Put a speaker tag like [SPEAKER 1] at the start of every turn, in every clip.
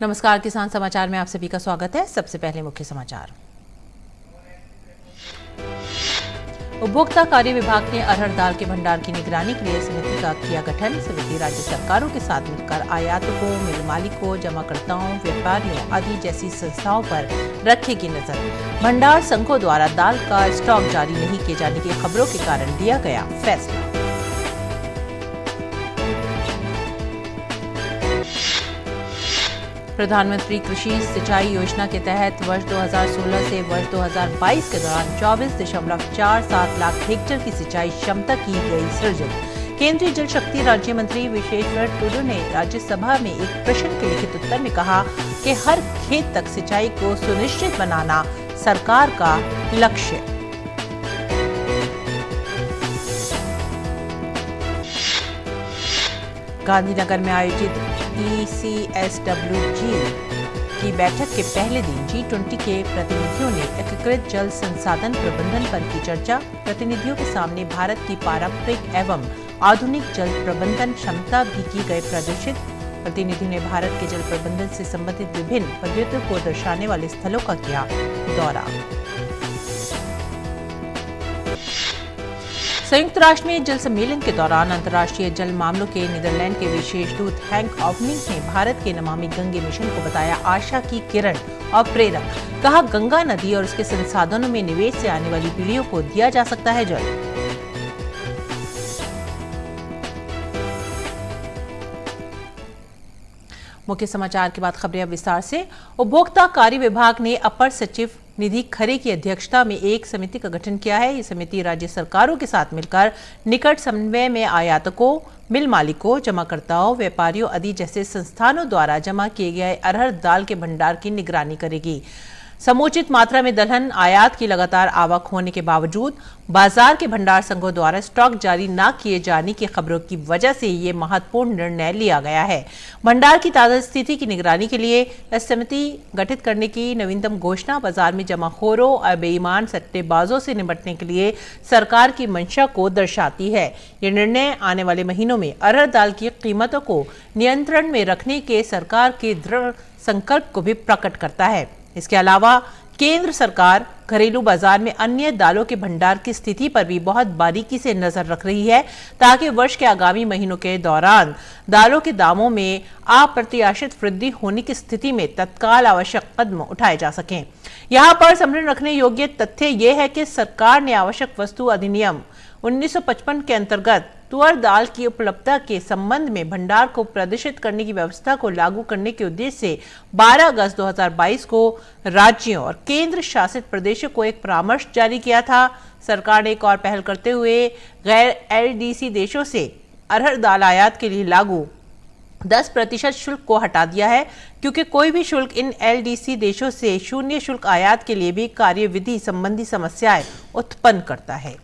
[SPEAKER 1] नमस्कार, किसान समाचार में आप सभी का स्वागत है। सबसे पहले मुख्य समाचार। उपभोक्ता कार्य विभाग ने अरहर दाल के भंडार की निगरानी के लिए समिति का किया गठन। समिति राज्य सरकारों के साथ मिलकर आयातकों, मिल मालिकों, जमाकर्ताओं, व्यापारियों आदि जैसी संस्थाओं पर रखेगी नजर। भंडार संघों द्वारा दाल का स्टॉक जारी नहीं किए जाने की खबरों के कारण लिया गया फैसला। प्रधानमंत्री कृषि सिंचाई योजना के तहत वर्ष 2016 से वर्ष 2022 के दौरान 24.47 लाख हेक्टेयर की सिंचाई क्षमता की गई सृजित। केंद्रीय जल शक्ति राज्य मंत्री विश्वेश्वर टुडू ने राज्यसभा में एक प्रश्न के लिखित उत्तर में कहा कि हर खेत तक सिंचाई को सुनिश्चित बनाना सरकार का लक्ष्य। गांधीनगर में आयोजित ECSWG की बैठक के पहले दिन G20 के प्रतिनिधियों ने एकीकृत जल संसाधन प्रबंधन पर की चर्चा। प्रतिनिधियों के सामने भारत की पारंपरिक एवं आधुनिक जल प्रबंधन क्षमता भी की गई प्रदर्शित। प्रतिनिधियों ने भारत के जल प्रबंधन से संबंधित विभिन्न पद्धतियों को दर्शाने वाले स्थलों का किया दौरा। संयुक्त राष्ट्र में जल सम्मेलन के दौरान अंतर्राष्ट्रीय जल मामलों के नीदरलैंड के विशेष दूत हैंक ऑफनिंग ने भारत के नमामि गंगे मिशन को बताया आशा की किरण और प्रेरक। कहा, गंगा नदी और उसके संसाधनों में निवेश से आने वाली पीढ़ियों को दिया जा सकता है जल। मुख्य समाचार के बाद खबरें अब विस्तार से। उपभोक्ता कार्य विभाग ने अपर सचिव निधि खरे की अध्यक्षता में एक समिति का गठन किया है। ये समिति राज्य सरकारों के साथ मिलकर निकट समन्वय में आयातकों, मिल मालिकों, जमाकर्ताओं, व्यापारियों आदि जैसे संस्थानों द्वारा जमा किए गए अरहर दाल के भंडार की निगरानी करेगी। समुचित मात्रा में दलहन आयात की लगातार आवक होने के बावजूद बाजार के भंडार संघों द्वारा स्टॉक जारी न किए जाने की खबरों की वजह से ये महत्वपूर्ण निर्णय लिया गया है। भंडार की ताजा स्थिति की निगरानी के लिए इस समिति गठित करने की नवीनतम घोषणा बाजार में जमाखोरों और बेईमान सट्टेबाजों से निपटने के लिए सरकार की मंशा को दर्शाती है। ये निर्णय आने वाले महीनों में अरहर दाल की कीमतों को नियंत्रण में रखने के सरकार के दृढ़ संकल्प को भी प्रकट करता है। इसके अलावा केंद्र सरकार घरेलू बाजार में अन्य दालों के भंडार की स्थिति पर भी बहुत बारीकी से नजर रख रही है ताकि वर्ष के आगामी महीनों के दौरान दालों के दामों में अप्रत्याशित वृद्धि होने की स्थिति में तत्काल आवश्यक कदम उठाए जा सकें। यहाँ पर स्मरण रखने योग्य तथ्य यह है कि सरकार ने आवश्यक वस्तु अधिनियम 1955 के अंतर्गत तुअर दाल की उपलब्धता के संबंध में भंडार को प्रदर्शित करने की व्यवस्था को लागू करने के उद्देश्य से 12 अगस्त 2022 को राज्यों और केंद्र शासित प्रदेशों को एक परामर्श जारी किया था। सरकार ने एक और पहल करते हुए गैर LDC देशों से अरहर दाल आयात के लिए लागू 10% शुल्क को हटा दिया है, क्योंकि कोई भी शुल्क इन LDC देशों से शून्य शुल्क आयात के लिए भी कार्यविधि संबंधी समस्याएं उत्पन्न करता है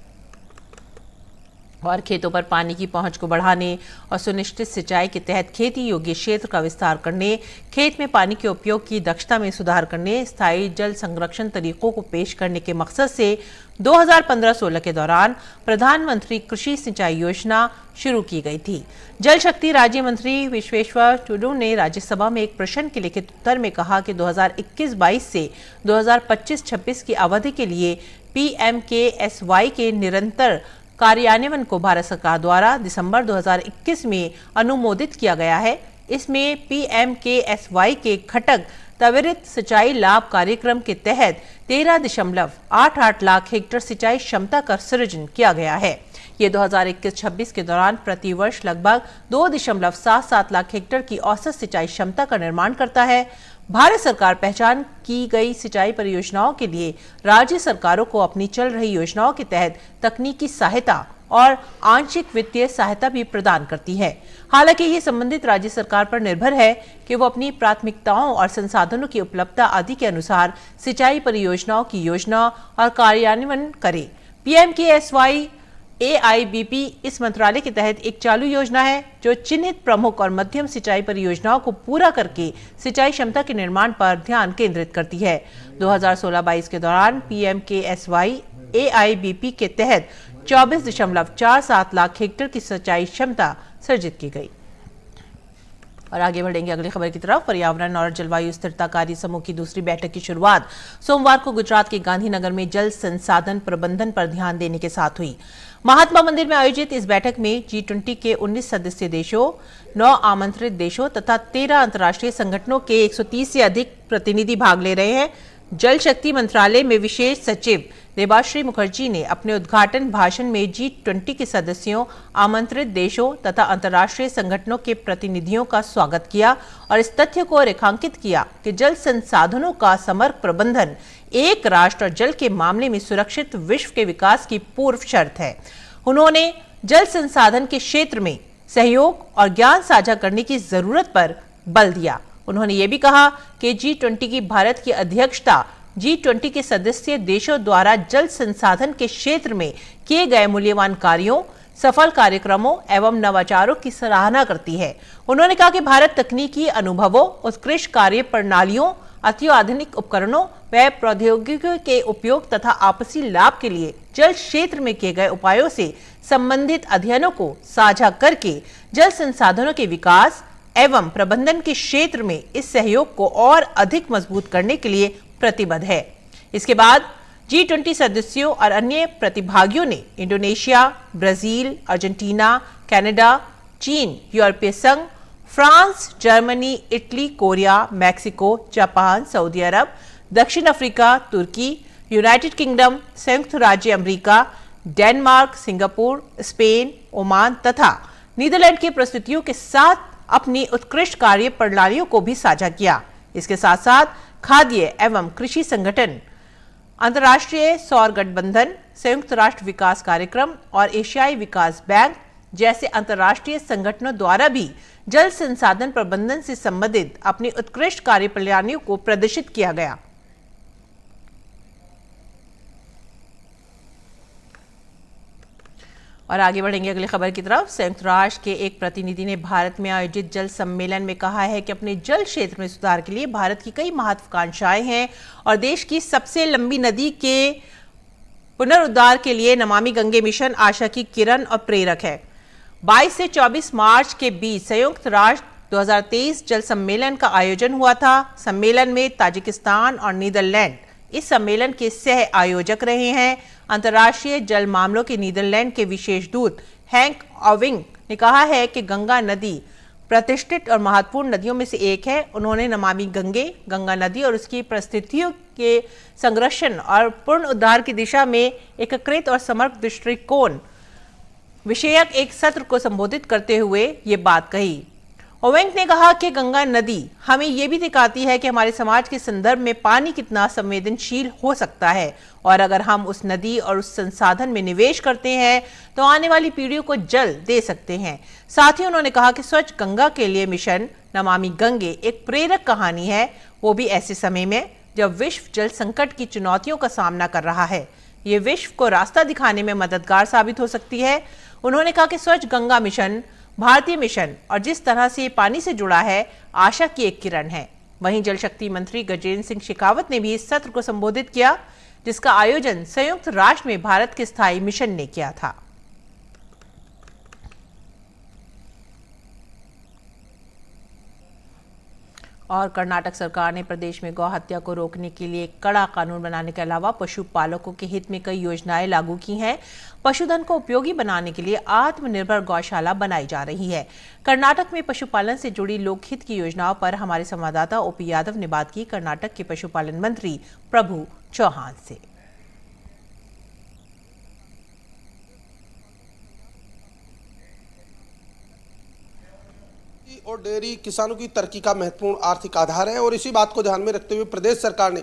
[SPEAKER 1] और खेतों पर पानी की पहुंच को बढ़ाने और सुनिश्चित सिंचाई के तहत खेती योग्य क्षेत्र का विस्तार करने, खेत में पानी के उपयोग की दक्षता में सुधार करने, स्थायी जल संरक्षण तरीकों को पेश करने के मकसद से 2015-16 के दौरान प्रधानमंत्री कृषि सिंचाई योजना शुरू की गई थी। जल शक्ति राज्य मंत्री विश्वेश्वर टुडू ने राज्यसभा में एक प्रश्न के लिखित उत्तर में कहा कि 2021-22 से 2025-26 की अवधि के लिए PMKSY के निरंतर कार्यान्वयन को भारत सरकार द्वारा दिसंबर 2021 में अनुमोदित किया गया है। इसमें PMKSY के घटक त्वरित सिंचाई लाभ कार्यक्रम के तहत 13.88 लाख हेक्टेयर सिंचाई क्षमता का सृजन किया गया है। ये 2021-26 के दौरान प्रति वर्ष लगभग 2.77 लाख हेक्टेयर की औसत सिंचाई क्षमता का निर्माण करता है। भारत सरकार पहचान की गई सिंचाई परियोजनाओं के लिए राज्य सरकारों को अपनी चल रही योजनाओं के तहत तकनीकी सहायता और आंशिक वित्तीय सहायता भी प्रदान करती है। हालांकि ये संबंधित राज्य सरकार पर निर्भर है कि वो अपनी प्राथमिकताओं और संसाधनों की उपलब्धता आदि के अनुसार सिंचाई परियोजनाओं की योजना और कार्यान्वयन करे। PMKSY AIBP इस मंत्रालय के तहत एक चालू योजना है जो चिन्हित प्रमुख और मध्यम सिंचाई परियोजनाओं को पूरा करके सिंचाई क्षमता के निर्माण पर ध्यान केंद्रित करती है। 2016-22 के दौरान PMKSY AIBP के तहत 24.47 लाख हेक्टेयर की सिंचाई क्षमता सृजित की गई। और आगे बढ़ेंगे अगली खबर की तरफ। पर्यावरण और जलवायु स्थिरता कार्य समूह की दूसरी बैठक की शुरुआत सोमवार को गुजरात के गांधीनगर में जल संसाधन प्रबंधन पर ध्यान देने के साथ हुई। महात्मा मंदिर में आयोजित इस बैठक में G20 के 19 सदस्य देशों, 9 आमंत्रित देशों तथा 13 अंतर्राष्ट्रीय संगठनों के 130 से अधिक प्रतिनिधि भाग ले रहे हैं। जल शक्ति मंत्रालय में विशेष सचिव देबाश्री मुखर्जी ने अपने उद्घाटन भाषण में G20 के सदस्यों, आमंत्रित देशों तथा अंतर्राष्ट्रीय संगठनों के प्रतिनिधियों का स्वागत किया और इस तथ्य को रेखांकित किया कि जल संसाधनों का समग्र प्रबंधन एक राष्ट्र और जल के मामले में सुरक्षित विश्व के विकास की पूर्व शर्त है। उन्होंने जल संसाधन के क्षेत्र में सहयोग और ज्ञान साझा करने की जरूरत पर बल दिया। उन्होंने ये भी कहा कि G20 की भारत की अध्यक्षता G20 के सदस्य देशों द्वारा जल संसाधन के क्षेत्र में किए गए मूल्यवान कार्यों, सफल कार्यक्रमों एवं नवाचारों की सराहना करती है। उन्होंने कहा कि भारत तकनीकी अनुभवों, उत्कृष्ट कार्य प्रणालियों, अत्याधुनिक उपकरणों व प्रौद्योगिकी के उपयोग तथा आपसी लाभ के लिए जल क्षेत्र में किए गए उपायों से संबंधित अध्ययनों को साझा करके जल संसाधनों के विकास एवं प्रबंधन के क्षेत्र में इस सहयोग को और अधिक मजबूत करने के लिए प्रतिबद्ध है। इसके बाद G20 सदस्यों और अन्य प्रतिभागियों ने इंडोनेशिया, ब्राजील, अर्जेंटीना, कनाडा, चीन, यूरोपीय संघ, France, Germany, Italy, Korea, Mexico, Japan, Saudi Arab, दक्षिण अफ्रीका, तुर्की, यूनाइटेड किंगडम, संयुक्त राज्य America, Denmark, Singapore, Spain, Oman तथा नीदरलैंड की प्रस्तुतियों के साथ अपनी उत्कृष्ट कार्य प्रणालियों को भी साझा किया। इसके साथ साथ खाद्य एवं कृषि संगठन, अंतर्राष्ट्रीय सौर गठबंधन, संयुक्त राष्ट्र विकास कार्यक्रम और एशियाई विकास बैंक जैसे अंतर्राष्ट्रीय संगठनों द्वारा भी जल संसाधन प्रबंधन से संबंधित अपनी उत्कृष्ट कार्य प्रणालियों को प्रदर्शित किया गया। और आगे बढ़ेंगे अगली खबर की तरफ। संयुक्त राष्ट्र के एक प्रतिनिधि ने भारत में आयोजित जल सम्मेलन में कहा है कि अपने जल क्षेत्र में सुधार के लिए भारत की कई महत्वाकांक्षाएं हैं और देश की सबसे लंबी नदी के पुनरुद्धार के लिए नमामि गंगे मिशन आशा की किरण और प्रेरक है। 22 से 24 मार्च के बीच संयुक्त राष्ट्र 2023 जल सम्मेलन का आयोजन हुआ था। सम्मेलन में ताजिकिस्तान और नीदरलैंड इस सम्मेलन के सह आयोजक रहे हैं। अंतर्राष्ट्रीय जल मामलों के नीदरलैंड के विशेष दूत हैंक ऑविंग ने कहा है कि गंगा नदी प्रतिष्ठित और महत्वपूर्ण नदियों में से एक है। उन्होंने नमामि गंगा नदी और उसकी परिस्थितियों के संरक्षण और पूर्ण उद्धार की दिशा में एकीकृत और समग्र दृष्टिकोण विषयक एक सत्र को संबोधित करते हुए ये बात कही। ओवेंग ने कहा कि गंगा नदी हमें यह भी दिखाती है कि हमारे समाज के संदर्भ में पानी कितना संवेदनशील हो सकता है और अगर हम उस नदी और उस संसाधन में निवेश करते हैं तो आने वाली पीढ़ियों को जल दे सकते हैं। साथ ही उन्होंने कहा कि स्वच्छ गंगा के लिए मिशन नमामि गंगे एक प्रेरक कहानी है, वो भी ऐसे समय में जब विश्व जल संकट की चुनौतियों का सामना कर रहा है। ये विश्व को रास्ता दिखाने में मददगार साबित हो सकती है। उन्होंने कहा कि स्वच्छ गंगा मिशन भारतीय मिशन और जिस तरह से ये पानी से जुड़ा है आशा की एक किरण है। वहीं जल शक्ति मंत्री गजेंद्र सिंह शेखावत ने भी इस सत्र को संबोधित किया, जिसका आयोजन संयुक्त राष्ट्र में भारत के स्थायी मिशन ने किया था। और कर्नाटक सरकार ने प्रदेश में गौ हत्या को रोकने के लिए कड़ा कानून बनाने के अलावा पशुपालकों के हित में कई योजनाएं लागू की हैं। पशुधन को उपयोगी बनाने के लिए आत्मनिर्भर गौशाला बनाई जा रही है। कर्नाटक में पशुपालन से जुड़ी लोकहित की योजनाओं पर हमारे संवाददाता ओपी यादव ने बात की कर्नाटक के पशुपालन मंत्री प्रभु चौहान से।
[SPEAKER 2] और डेयरी किसानों की तरक्की का महत्वपूर्ण आर्थिक आधार है और इसी बात को ध्यान में रखते हुए प्रदेश सरकार ने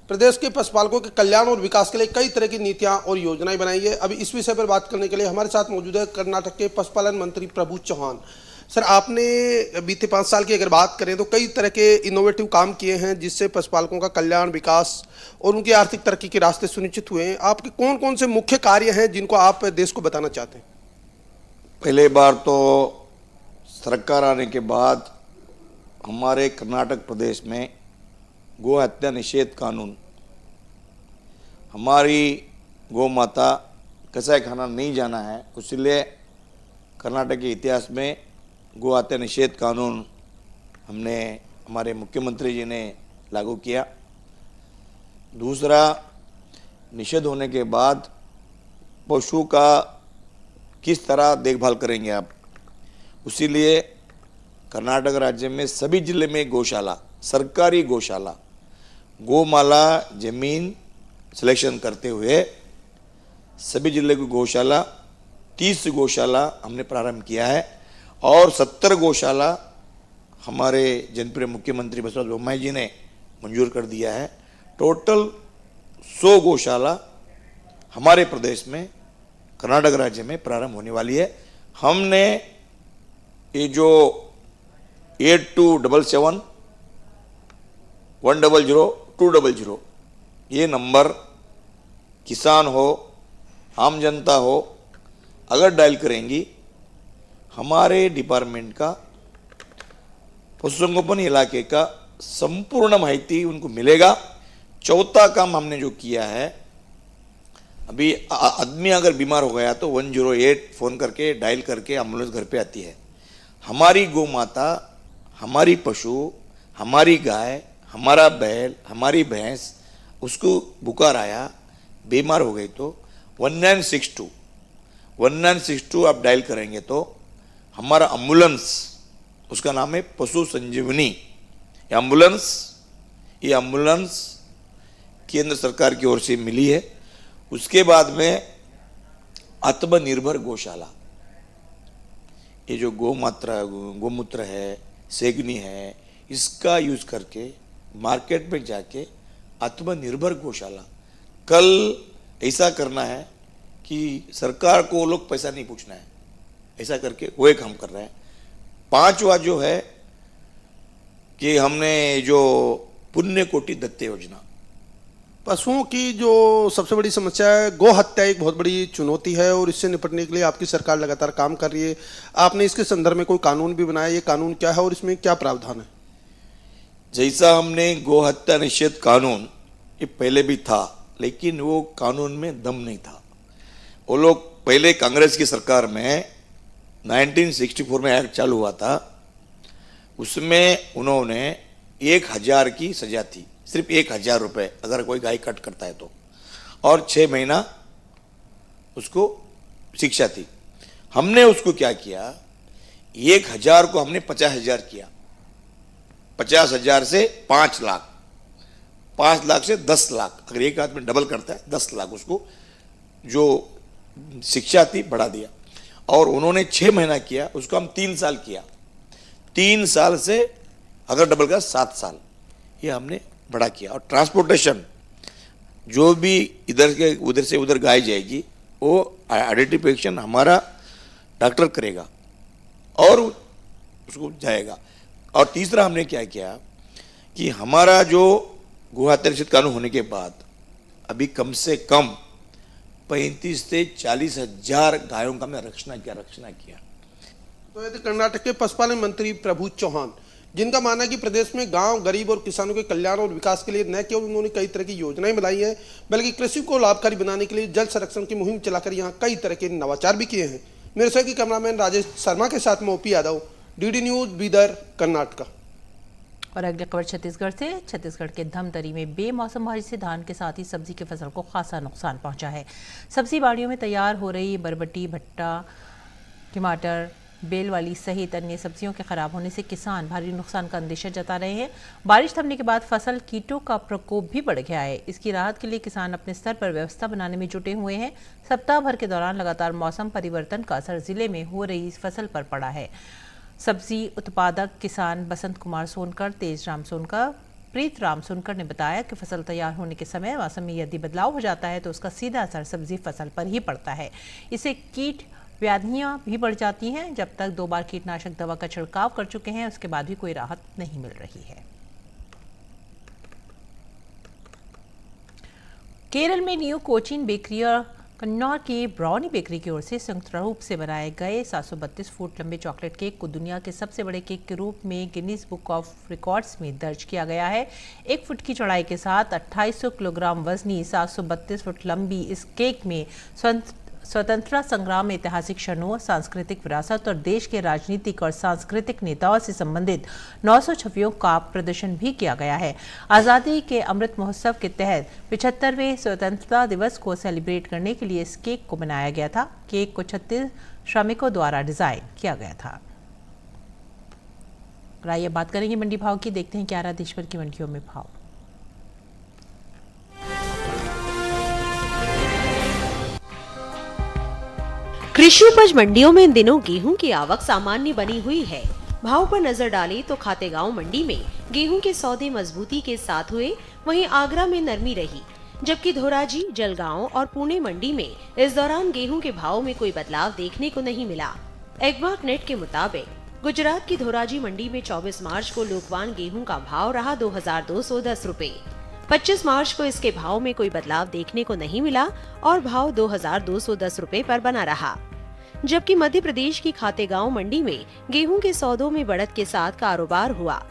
[SPEAKER 2] प्रदेश के पशुपालकों के कल्याण और विकास के लिए कई तरह की नीतियां और योजनाएं बनाई है। अभी इस विषय पर बात करने के लिए हमारे साथ मौजूद है कर्नाटक के पशुपालन मंत्री प्रभु चौहान। सर, आपने बीते 5 साल की अगर बात करें तो कई तरह के इनोवेटिव काम किए हैं जिससे पशुपालकों का कल्याण, विकास और उनकी आर्थिक तरक्की के रास्ते सुनिश्चित हुए हैं। आपके कौन कौन से मुख्य कार्य हैं जिनको आप देश को बताना चाहते हैं?
[SPEAKER 3] पहले बार तो सरकार आने के बाद हमारे कर्नाटक प्रदेश में गौ हत्या निषेध कानून, हमारी गौ माता कसाई खाना नहीं जाना है, इसलिए कर्नाटक के इतिहास में गौ हत्या निषेध कानून हमने हमारे मुख्यमंत्री जी ने लागू किया। दूसरा, निषेध होने के बाद पशु का किस तरह देखभाल करेंगे आप, उसीलिए कर्नाटक राज्य में सभी जिले में गौशाला, सरकारी गौशाला, गोमाला जमीन सिलेक्शन करते हुए सभी जिले की गौशाला 30 गौशाला हमने प्रारंभ किया है और 70 गौशाला हमारे जनप्रिय मुख्यमंत्री बसवराज बोम्माई जी ने मंजूर कर दिया है। टोटल 100 गौशाला हमारे प्रदेश में कर्नाटक राज्य में प्रारंभ होने वाली है। हमने ये जो 8277 100 200 ये नंबर किसान हो, आम जनता हो, अगर डायल करेंगी हमारे डिपार्टमेंट का पशुसंगोपन इलाके का संपूर्ण माहिती उनको मिलेगा। चौथा काम हमने जो किया है, अभी आदमी अगर बीमार हो गया तो 108 फ़ोन करके डायल करके एम्बुलेंस घर पे आती है। हमारी गौ माता, हमारी पशु, हमारी गाय, हमारा बैल, हमारी भैंस, उसको बुखार आया, बीमार हो गई तो 1962 आप डायल करेंगे तो हमारा एम्बुलेंस, उसका नाम है पशु संजीवनी एम्बुलेंस। ये एम्बुलेंस केंद्र सरकार की ओर से मिली है। उसके बाद में आत्मनिर्भर गौशाला, ये जो गोमूत्र है, सेगनी है, इसका यूज करके मार्केट में जाके आत्मनिर्भर गौशाला, कल ऐसा करना है कि सरकार को वो लोग पैसा नहीं पूछना है, ऐसा करके वो एक हम कर रहे हैं। पांचवा जो है कि हमने जो पुण्य कोटि दत्त योजना,
[SPEAKER 2] पशुओं की जो सबसे बड़ी समस्या है, गौ हत्या एक बहुत बड़ी चुनौती है और इससे निपटने के लिए आपकी सरकार लगातार काम कर रही है। आपने इसके संदर्भ में कोई कानून भी बनाया, ये कानून क्या है और इसमें क्या प्रावधान है?
[SPEAKER 3] जैसा हमने गौ हत्या निषेध कानून, ये पहले भी था लेकिन वो कानून में दम नहीं था। वो लोग पहले कांग्रेस की सरकार में 1964 में एक्ट चालू हुआ था, उसमें उन्होंने 1000 की सजा थी, सिर्फ 1000 रुपये अगर कोई गाय कट करता है तो, और 6 महीना उसको शिक्षा थी। हमने उसको क्या किया, 1000 को हमने 50,000 किया, 50,000 से 5 लाख, 5 लाख से 10 लाख, अगर एक आदमी डबल करता है 10 लाख, उसको जो शिक्षा थी बढ़ा दिया। और उन्होंने 6 महीना किया, उसको हम 3 साल किया, 3 साल से अगर डबल का 7 साल, ये हमने बड़ा किया। और ट्रांसपोर्टेशन, जो भी इधर के उधर से उधर गाय जाएगी वो आइडेंटिफिकेशन हमारा डॉक्टर करेगा और उसको जाएगा। और तीसरा हमने क्या किया कि हमारा जो गौ हत्या निषेध कानून होने के बाद अभी कम से कम 35 से 40 हजार गायों का हमने रक्षणा किया।
[SPEAKER 2] तो यदि कर्नाटक के पशुपालन मंत्री प्रभु चौहान, जिनका मानना है कि प्रदेश में गांव, गरीब और किसानों के कल्याण और विकास के लिए न केवल उन्होंने कई तरह की योजनाएं बनाई हैं, बल्कि कृषि को लाभकारी बनाने के लिए जल संरक्षण की मुहिम चलाकर यहां कई तरह के नवाचार भी किए हैं। मेरे सहयोगी कैमरामैन राजेश शर्मा के साथ में OP Yadav, DD news, Bidar, Karnataka.
[SPEAKER 1] और अगली खबर छत्तीसगढ़ से। छत्तीसगढ़ के धमतरी में बेमौसम बारिश से धान के साथ ही सब्जी की फसल को खासा नुकसान पहुंचा है। सब्जी बाड़ियों में तैयार हो रही बरबटी, भट्टा, टमाटर, बेलवाली सहित अन्य सब्जियों के खराब होने से किसान भारी नुकसान का अंदेशा जता रहे हैं। बारिश थमने के बाद फसल कीटों का प्रकोप भी बढ़ गया है। इसकी राहत के लिए किसान अपने स्तर पर व्यवस्था बनाने में जुटे हुए हैं। सप्ताह भर के दौरान लगातार मौसम परिवर्तन का असर जिले में हो रही इस फसल पर पड़ा है। सब्जी उत्पादक किसान बसंत कुमार सोनकर, तेज राम सोनकर, प्रीत राम सोनकर ने बताया कि फसल तैयार होने के समय मौसम में यदि बदलाव हो जाता है तो उसका सीधा असर सब्जी फसल पर ही पड़ता है। इससे कीट व्याधियां भी बढ़ जाती हैं। जब तक 2 बार कीटनाशक दवा का छिड़काव कर चुके हैं, उसके बाद भी कोई राहत नहीं मिल रही है। केरल में न्यू कोचिन बेकरी और कन्नौर की ब्राउनी बेकरी की ओर से संयुक्त रूप से बनाए गए 732 फुट लंबे चॉकलेट केक को दुनिया के सबसे बड़े केक के रूप में गिनीज बुक ऑफ रिकॉर्ड्स में दर्ज किया गया है। 1 फुट की चौड़ाई के साथ 2800 किलोग्राम वजनी 732 फुट लंबी इस केक में स्वतंत्रता संग्राम में ऐतिहासिक क्षणों, सांस्कृतिक विरासत और देश के राजनीतिक और सांस्कृतिक नेताओं से संबंधित 900 छवियों का प्रदर्शन भी किया गया है। आज़ादी के अमृत महोत्सव के तहत 75वें स्वतंत्रता दिवस को सेलिब्रेट करने के लिए इस केक को बनाया गया था। केक को 36 श्रमिकों द्वारा डिजाइन किया गया था। आइए बात करेंगे मंडी भाव की। देखते हैं क्या रहा देश भर की मंडियों में भाव।
[SPEAKER 4] कृषि उपज मंडियों में इन दिनों गेहूं की आवक सामान्य बनी हुई है। भाव पर नजर डालें तो खातेगांव मंडी में गेहूं के सौदे मजबूती के साथ हुए, वहीं आगरा में नरमी रही, जबकि धोराजी, जलगांव और पुणे मंडी में इस दौरान गेहूं के भाव में कोई बदलाव देखने को नहीं मिला। एग्मार्क नेट के मुताबिक गुजरात की धोराजी मंडी में 24 मार्च को लोकवान गेहूं का भाव रहा 2210 रुपए। 25 मार्च को इसके भाव में कोई बदलाव देखने को नहीं मिला और भाव 2210 रुपए पर बना रहा। जबकि मध्य प्रदेश की खातेगांव मंडी में गेहूं के सौदों में बढ़त के साथ कारोबार हुआ।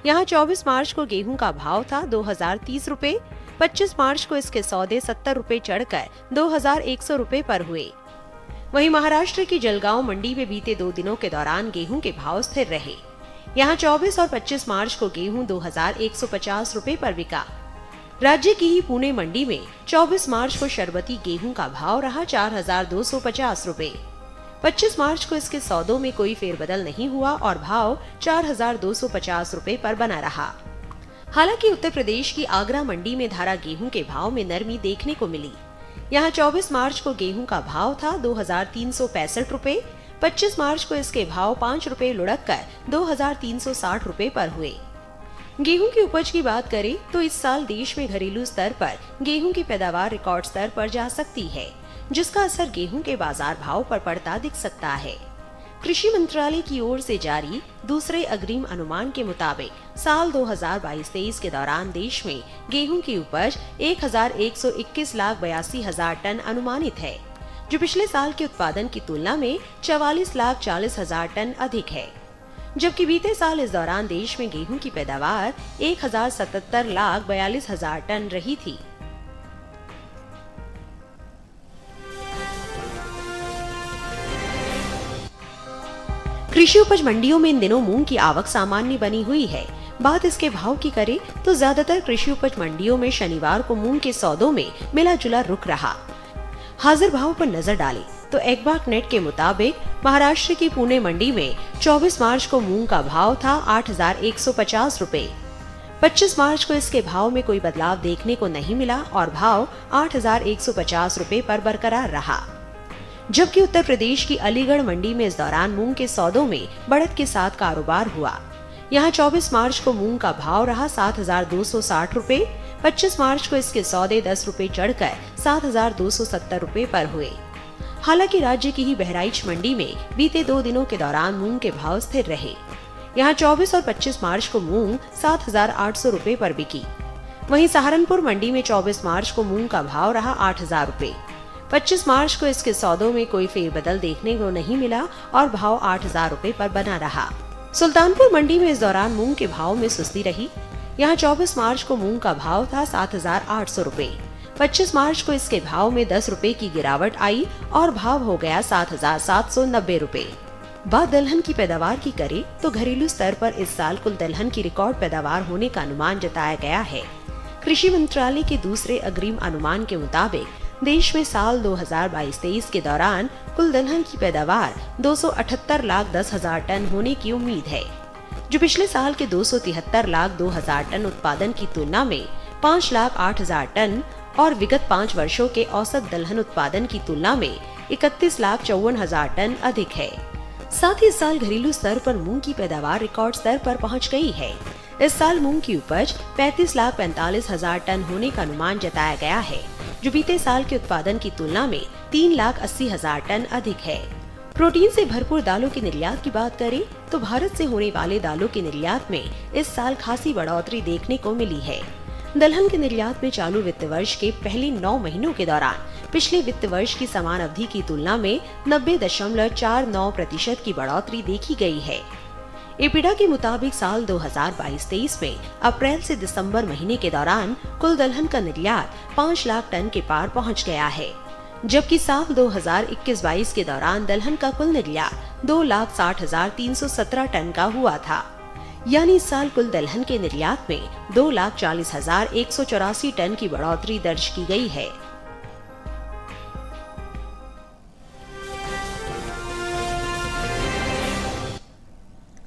[SPEAKER 4] यहां 24 मार्च को गेहूं का भाव था 2030 रुपए। 25 मार्च को इसके सौदे 70 रुपए चढ़कर 2100 रुपए पर हुए। वहीं महाराष्ट्र की जलगांव मंडी में बीते 2 दिनों के दौरान गेहूं के भाव स्थिर रहे। यहां 24 और 25 मार्च को गेहूं 2150 रुपए पर बिका। राज्य की ही पुणे मंडी में 24 मार्च को शरबती गेहूं का भाव रहा 4250 रुपए। 25 मार्च को इसके सौदों में कोई फेरबदल नहीं हुआ और भाव 4250 रुपए पर बना रहा। हालांकि उत्तर प्रदेश की आगरा मंडी में धारा गेहूं के भाव में नरमी देखने को मिली। यहां 24 मार्च को गेहूं का भाव था 2365 रुपए। 25 मार्च को इसके भाव 5 रुपए लुढ़क कर 2360 रुपए पर हुए। गेहूं की उपज की बात करें तो इस साल देश में घरेलू स्तर पर गेहूं की पैदावार रिकॉर्ड स्तर पर जा सकती है, जिसका असर गेहूं के बाजार भाव पर पड़ता दिख सकता है। कृषि मंत्रालय की ओर से जारी दूसरे अग्रिम अनुमान के मुताबिक साल 2022-23 के दौरान देश में गेहूं की उपज 1,121,82,000 टन अनुमानित है, जो पिछले साल के उत्पादन की तुलना में 44,40,000 टन अधिक है। जबकि बीते साल इस दौरान देश में गेहूं की पैदावार 1,77,42,000 टन रही थी। कृषि उपज मंडियों में इन दिनों मूंग की आवक सामान्य बनी हुई है। बात इसके भाव की करें तो ज्यादातर कृषि उपज मंडियों में शनिवार को मूंग के सौदों में मिला जुला रुख रहा। हाजिर भाव पर नजर डालें तो एग्मार्क नेट के मुताबिक महाराष्ट्र की पुणे मंडी में 24 मार्च को मूंग का भाव था 8150 रुपए। 25 मार्च को इसके भाव में कोई बदलाव देखने को नहीं मिला और भाव 8150 रुपए पर बरकरार रहा। जबकि उत्तर प्रदेश की अलीगढ़ मंडी में इस दौरान मूंग के सौदों में बढ़त के साथ कारोबार हुआ। यहां 24 मार्च को मूंग का भाव रहा 7260 रुपए। 25 मार्च को इसके सौदे 10 रुपए चढ़कर 7270 रुपए पर हुए। हालांकि राज्य की ही बहराइच मंडी में बीते 2 दिनों के दौरान मूंग के भाव स्थिर रहे। यहां 24 और 25 मार्च को मूंग 7800 रुपए पर बिकी। वहीं सहारनपुर मंडी में 24 मार्च को मूंग का भाव रहा 8000 रुपए। 25 मार्च को इसके सौदों में कोई फेरबदल देखने को नहीं मिला और भाव 8000 रुपए पर बना रहा। सुल्तानपुर मंडी में इस दौरान मूंग के भाव में सुस्ती रही। यहां 24 मार्च को मूंग का भाव था 7800 रुपए। 25 मार्च को इसके भाव में 10 रुपए की गिरावट आई और भाव हो गया 7790 रुपए। बात दलहन की पैदावार की करें तो घरेलू स्तर पर इस साल कुल दलहन की रिकॉर्ड पैदावार होने का अनुमान जताया गया है। कृषि मंत्रालय के दूसरे अग्रिम अनुमान के मुताबिक देश में साल 2022-23 के दौरान कुल दलहन की पैदावार 278,10,000 टन होने की उम्मीद है, जो पिछले साल के 273,02,000 टन उत्पादन की तुलना में 5,08,000 टन और विगत 5 वर्षों के औसत दलहन उत्पादन की तुलना में 31,54,000 टन अधिक है। साथ ही इस साल घरेलू स्तर पर मूंग की पैदावार रिकॉर्ड स्तर पर पहुंच गई है। इस साल मूंग की उपज 35,45,000 टन होने का अनुमान जताया गया है, जो बीते साल के उत्पादन की तुलना में 3,80,000 टन अधिक है। प्रोटीन से भरपूर दालों के निर्यात की बात करें तो भारत से होने वाले दालों के निर्यात में इस साल खासी बढ़ोतरी देखने को मिली है। दलहन के निर्यात में चालू वित्त वर्ष के पहले 9 महीनों के दौरान पिछले वित्त वर्ष की समान अवधि की तुलना में 90.49% की बढ़ोतरी देखी गई है। एपिडा के मुताबिक साल 2022-23 में अप्रैल से दिसंबर महीने के दौरान कुल दलहन का निर्यात 5 लाख टन के पार पहुंच गया है, जबकि साल 2021-22 के दौरान दलहन का कुल निर्यात 2,60,317 टन का हुआ था। यानी इस साल कुल दलहन के निर्यात में 2,40,184 टन की बढ़ोतरी दर्ज की गई है।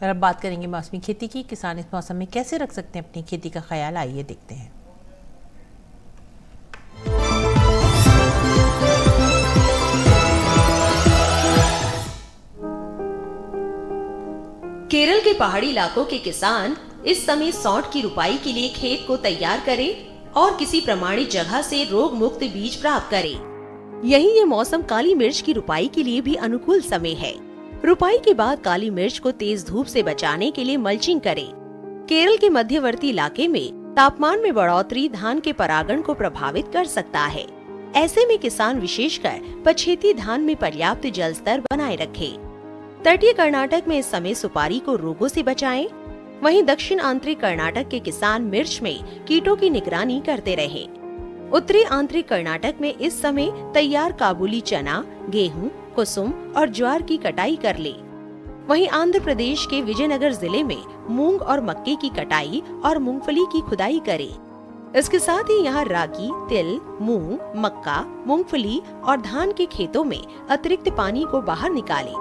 [SPEAKER 1] और अब बात करेंगे मौसमी खेती की। किसान इस मौसम में कैसे रख सकते हैं अपनी खेती का ख्याल, आइए देखते हैं।
[SPEAKER 4] केरल के पहाड़ी इलाकों के किसान इस समय सौंठ की रुपाई के लिए खेत को तैयार करें और किसी प्रमाणित जगह से रोग मुक्त बीज प्राप्त करें। यही ये मौसम काली मिर्च की रुपाई के लिए भी अनुकूल समय है। रुपाई के बाद काली मिर्च को तेज धूप से बचाने के लिए मल्चिंग करें। केरल के मध्यवर्ती इलाके में तापमान में बढ़ोतरी धान के परागण को प्रभावित कर सकता है। ऐसे में किसान विशेषकर पछेती धान में पर्याप्त जल स्तर बनाए रखें। तटीय कर्नाटक में इस समय सुपारी को रोगों से बचाएं। वहीं दक्षिण आंतरिक कर्नाटक के किसान मिर्च में कीटों की निगरानी करते रहें। उत्तरी आंतरिक कर्नाटक में इस समय तैयार काबुली चना, गेहूं, कुसुम और ज्वार की कटाई कर ले। वहीं आंध्र प्रदेश के विजयनगर जिले में मूंग और मक्के की कटाई और मूंगफली की खुदाई करें। इसके साथ ही यहाँ रागी, तिल, मूंग, मक्का, मूंगफली और धान के खेतों में अतिरिक्त पानी को बाहर निकालें।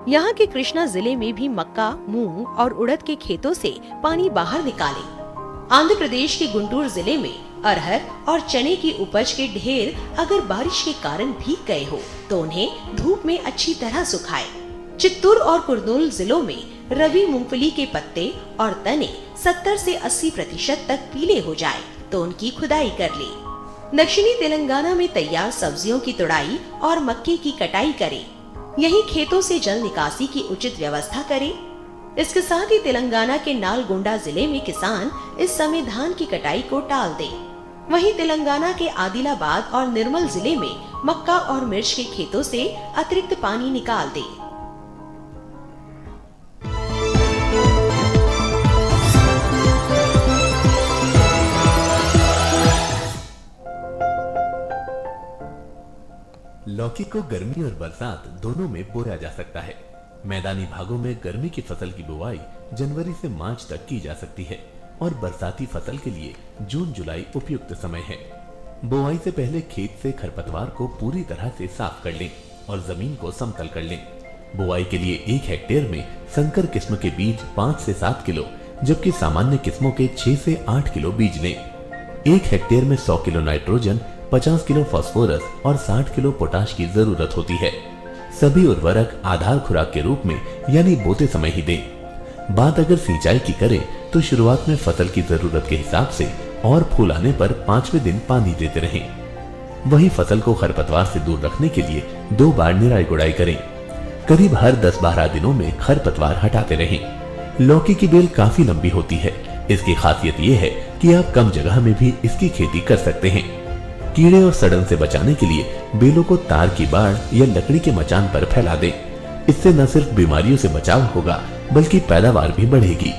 [SPEAKER 4] यहाँ के कृष्णा जिले में भी मक्का, मूंग और उड़द के खेतों से पानी बाहर निकालें। आंध्र प्रदेश के गुंटूर जिले में अरहर और चने की उपज के ढेर अगर बारिश के कारण भीग गए हो तो उन्हें धूप में अच्छी तरह सुखाएं। चित्तूर और कुर्नूल जिलों में रबी मूंगफली के पत्ते और तने 70 से 80% तक पीले हो जाए तो उनकी खुदाई कर ले। दक्षिणी तेलंगाना में तैयार सब्जियों की तुड़ाई और मक्के की कटाई करें। यही खेतों से जल निकासी की उचित व्यवस्था करें। इसके साथ ही तेलंगाना के नालगोंडा जिले में किसान इस समय धान की कटाई को टाल दें। वहीं तेलंगाना के आदिलाबाद और निर्मल जिले में मक्का और मिर्च के खेतों से अतिरिक्त पानी निकाल दें।
[SPEAKER 5] लौकी को गर्मी और बरसात दोनों में बोया जा सकता है। मैदानी भागों में गर्मी की फसल की बुवाई जनवरी से मार्च तक की जा सकती है और बरसाती फसल के लिए जून जुलाई उपयुक्त समय है। बुआई से पहले खेत से खरपतवार को पूरी तरह से साफ कर लें और जमीन को समतल कर लें। बुआई के लिए 1 हेक्टेयर में संकर किस्म के बीज 5 से 7 किलो, जबकि सामान्य किस्मों के 6 से 8 किलो बीज लें। 1 हेक्टेयर में 100 किलो नाइट्रोजन, 50 किलो फास्फोरस और 60 किलो पोटाश की जरूरत होती है। सभी उर्वरक आधार खुराक के रूप में यानी बोते समय ही दें। बात अगर सिंचाई की करें तो शुरुआत में फसल की जरूरत के हिसाब से और फूल आने पर 5वें दिन पानी देते रहें। वहीं फसल को खरपतवार से दूर रखने के लिए 2 बार निराई गुड़ाई करें। करीब हर 10-12 दिनों में खरपतवार हटाते रहें। लौकी की बेल काफी लंबी होती है। इसकी खासियत ये है कि आप कम जगह में भी इसकी खेती कर सकते हैं। कीड़े और सड़न से बचाने के लिए बेलों को तार की बाड़ या लकड़ी के मचान पर फैला दें। इससे न सिर्फ बीमारियों से बचाव होगा बल्कि पैदावार भी बढ़ेगी।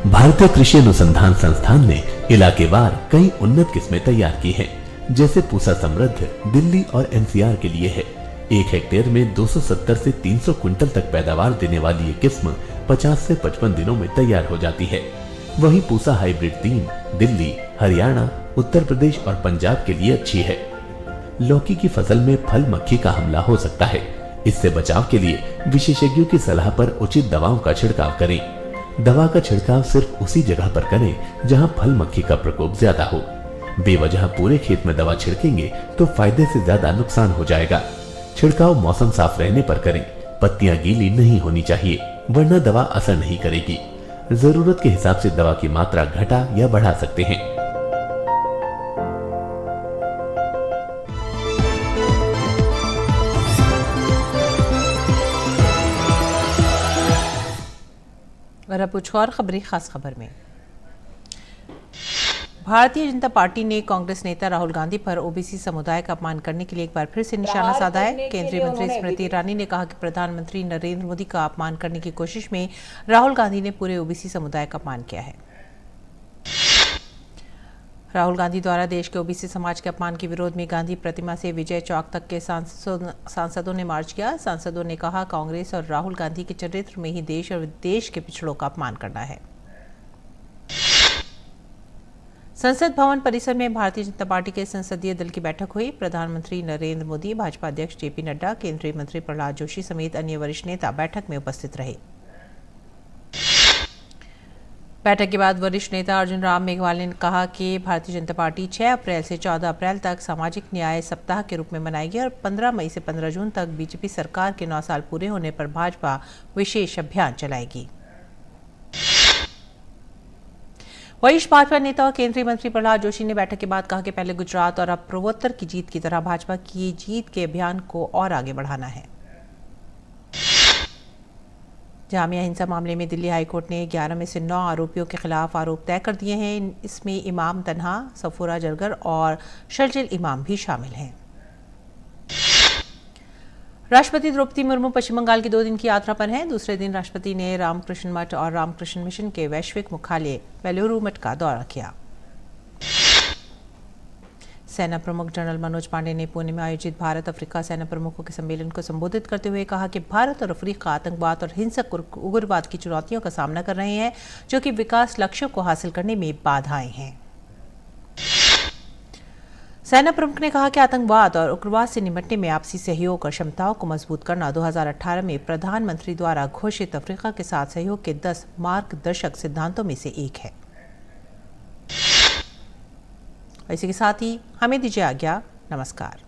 [SPEAKER 5] भारतीय कृषि अनुसंधान संस्थान ने इलाकेवार कई उन्नत किस्में तैयार की हैं, जैसे पूसा समृद्ध दिल्ली और एनसीआर के लिए है। 1 हेक्टेयर में 270 से 300 क्विंटल तक पैदावार देने वाली ये किस्म 50 से 55 दिनों में तैयार हो जाती है। वहीं पूसा हाइब्रिड 3 दिल्ली, हरियाणा, उत्तर प्रदेश और पंजाब के लिए अच्छी है। लौकी की फसल में फल मक्खी का हमला हो सकता है। इससे बचाव के लिए विशेषज्ञों की सलाह पर उचित दवाओं का छिड़काव करें। दवा का छिड़काव सिर्फ उसी जगह पर करें जहां फल मक्खी का प्रकोप ज्यादा हो। बेवजह पूरे खेत में दवा छिड़केंगे तो फायदे से ज्यादा नुकसान हो जाएगा। छिड़काव मौसम साफ रहने पर करें। पत्तियां गीली नहीं होनी चाहिए, वरना दवा असर नहीं करेगी। जरूरत के हिसाब से दवा की मात्रा घटा या बढ़ा सकते हैं।
[SPEAKER 1] और अब कुछ और खबरें। खास खबर में भारतीय जनता पार्टी ने कांग्रेस नेता राहुल गांधी पर ओबीसी समुदाय का अपमान करने के लिए एक बार फिर से निशाना साधा है। केंद्रीय मंत्री स्मृति ईरानी ने कहा कि प्रधानमंत्री नरेंद्र मोदी का अपमान करने की कोशिश में राहुल गांधी ने पूरे ओबीसी समुदाय का अपमान किया है। राहुल गांधी द्वारा देश के ओबीसी समाज के अपमान के विरोध में गांधी प्रतिमा से विजय चौक तक के सांसदों ने मार्च किया। सांसदों ने कहा, कांग्रेस और राहुल गांधी के चरित्र में ही देश और विदेश के पिछड़ों का अपमान करना है। संसद भवन परिसर में भारतीय जनता पार्टी के संसदीय दल की बैठक हुई। प्रधानमंत्री नरेंद्र मोदी, भाजपा अध्यक्ष जेपी नड्डा, केंद्रीय मंत्री प्रहलाद जोशी समेत अन्य वरिष्ठ नेता बैठक में उपस्थित रहे। बैठक के बाद वरिष्ठ नेता अर्जुन राम मेघवाल ने कहा कि भारतीय जनता पार्टी 6 अप्रैल से 14 अप्रैल तक सामाजिक न्याय सप्ताह के रूप में मनाएगी और 15 मई से 15 जून तक बीजेपी सरकार के 9 साल पूरे होने पर भाजपा विशेष अभियान चलाएगी। वरिष्ठ भाजपा नेता और केंद्रीय मंत्री प्रहलाद जोशी ने बैठक के बाद कहा कि पहले गुजरात और अब पूर्वोत्तर की जीत की तरह भाजपा की जीत के अभियान को और आगे बढ़ाना है। जामिया हिंसा मामले में दिल्ली हाईकोर्ट ने 11 में से 9 आरोपियों के खिलाफ आरोप तय कर दिए हैं। इसमें इमाम तन्हा, सफूरा जरगर और शर्जिल इमाम भी शामिल हैं। राष्ट्रपति द्रौपदी मुर्मू पश्चिम बंगाल की 2 दिन की यात्रा पर हैं। दूसरे दिन राष्ट्रपति ने रामकृष्ण मठ और रामकृष्ण मिशन के वैश्विक मुख्यालय बेलूरू मठ का दौरा किया। सेना प्रमुख जनरल मनोज पांडे ने पुणे में आयोजित भारत अफ्रीका सेना प्रमुखों के सम्मेलन को संबोधित करते हुए कहा कि भारत और अफ्रीका आतंकवाद और हिंसक उग्रवाद की चुनौतियों का सामना कर रहे हैं, जो कि विकास लक्ष्यों को हासिल करने में बाधाएं हैं। सेना प्रमुख ने कहा कि आतंकवाद और उग्रवाद से निपटने में आपसी सहयोग और क्षमताओं को मजबूत करना 2018 में प्रधानमंत्री द्वारा घोषित अफ्रीका के साथ सहयोग के 10 मार्गदर्शक सिद्धांतों में से एक है। इसी के साथ ही हमें दीजिए आज्ञा। नमस्कार।